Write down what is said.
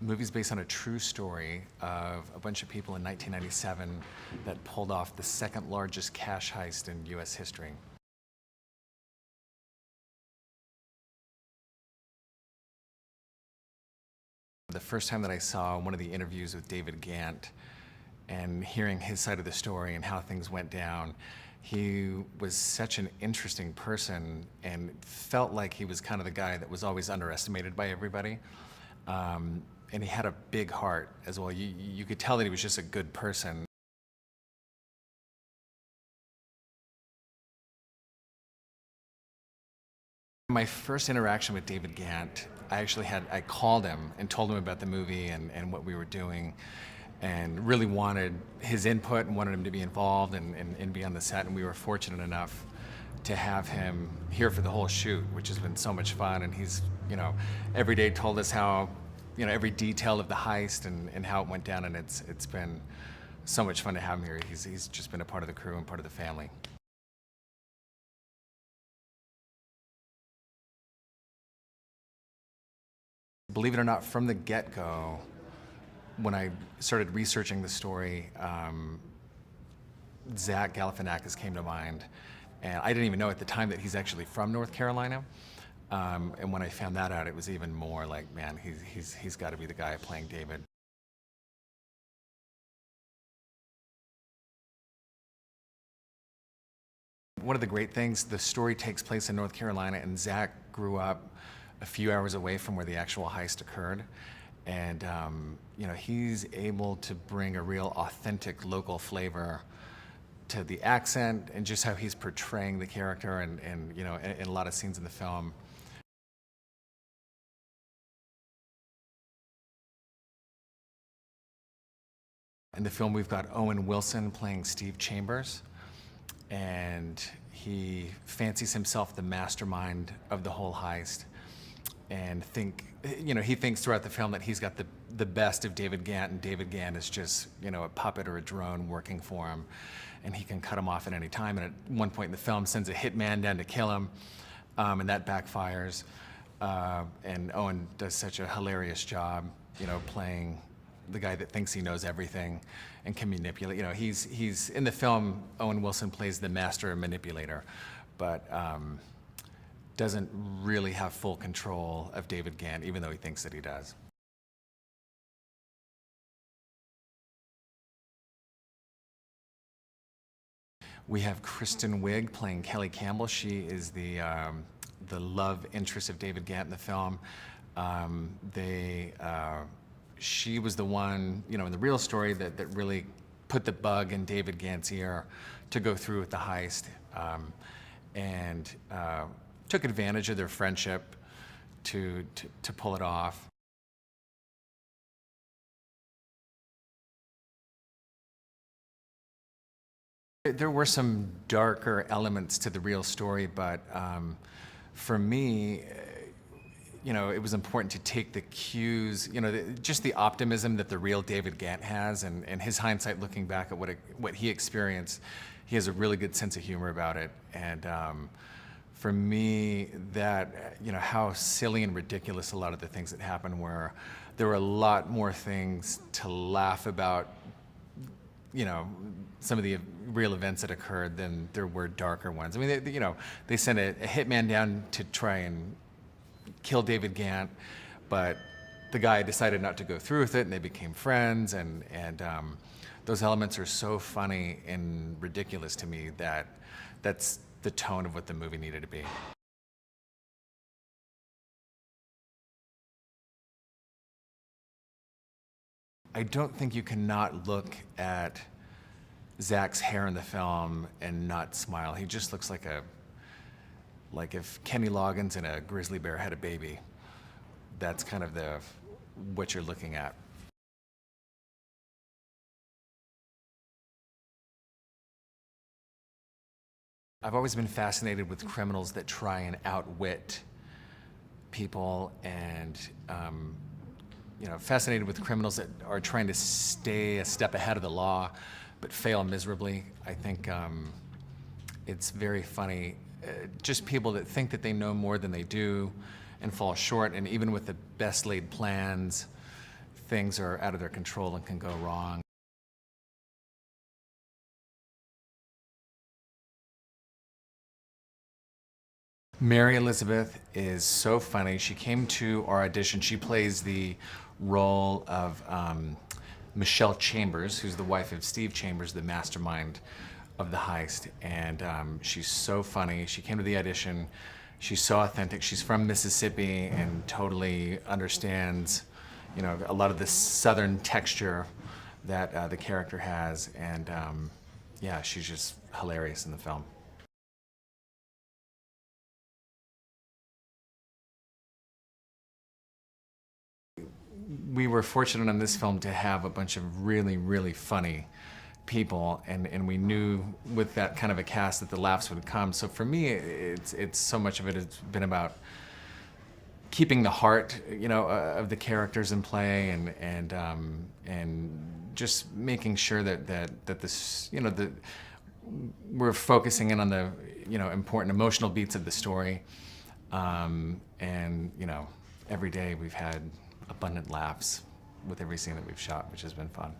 The movie's based on a true story of a bunch of people in 1997 that pulled off the second largest cash heist in US history. The first time that I saw one of the interviews with David Ghantt and hearing his side of the story and how things went down, he was such an interesting person and felt like he was kind of the guy that was always underestimated by everybody. And he had a big heart as well. You could tell that he was just a good person. My first interaction with David Ghantt, I called him and told him about the movie and what we were doing, and really wanted his input and wanted him to be involved and be on the set. And we were fortunate enough to have him here for the whole shoot, which has been so much fun. And he's, every day told us how, every detail of the heist and how it went down. And it's been so much fun to have him here. He's just been a part of the crew and part of the family. Believe it or not, from the get-go, when I started researching the story, Zach Galifianakis came to mind. And I didn't even know at the time that he's actually from North Carolina. And when I found that out, it was even more like, man, he's got to be the guy playing David. One of the great things, the story takes place in North Carolina, and Zach grew up a few hours away from where the actual heist occurred. And he's able to bring a real authentic local flavor to the accent and just how he's portraying the character and in a lot of scenes in the film. In the film, we've got Owen Wilson playing Steve Chambers, and he fancies himself the mastermind of the whole heist. And he thinks throughout the film that he's got the best of David Ghantt, and David Ghantt is just, a puppet or a drone working for him, and he can cut him off at any time. And at one point in the film, sends a hitman down to kill him, and that backfires. And Owen does such a hilarious job, playing the guy that thinks he knows everything and can manipulate. He's in the film, Owen Wilson plays the master manipulator, but doesn't really have full control of David Ghantt, even though he thinks that he does. We have Kristen Wiig playing Kelly Campbell. She is the love interest of David Ghantt in the film. She was the one, in the real story that really put the bug in David Gantt's ear to go through with the heist, and took advantage of their friendship to pull it off. There were some darker elements to the real story, but for me, it was important to take the cues, just the optimism that the real David Ghantt has, and his hindsight looking back at what he experienced. He has a really good sense of humor about it. And for me, that, how silly and ridiculous a lot of the things that happened were. There were a lot more things to laugh about, some of the real events that occurred than there were darker ones. I mean, they sent a hitman down to try and kill David Ghantt, but the guy decided not to go through with it, and they became friends, and those elements are so funny and ridiculous to me that that's the tone of what the movie needed to be. I don't think you can not look at Zach's hair in the film and not smile. He just looks like if Kenny Loggins and a grizzly bear had a baby. That's kind of what you're looking at. I've always been fascinated with criminals that try and outwit people, and fascinated with criminals that are trying to stay a step ahead of the law but fail miserably. I think it's very funny. Just people that think that they know more than they do and fall short, and even with the best laid plans, things are out of their control and can go wrong. Mary Elizabeth is so funny. She came to our audition. She plays the role of Michelle Chambers, who's the wife of Steve Chambers, the mastermind of the heist. And she's so funny. She came to the audition. She's so authentic. She's from Mississippi and totally understands, you know, a lot of the southern texture that the character has. And yeah, she's just hilarious in the film. We were fortunate on this film to have a bunch of really, really funny people, and we knew with that kind of a cast that the laughs would come. So for me, it's so much of it has been about keeping the heart, you know, of the characters in play, and just making sure that this, you know, we're focusing in on the, you know, important emotional beats of the story, and you know, every day we've had abundant laughs with every scene that we've shot, which has been fun.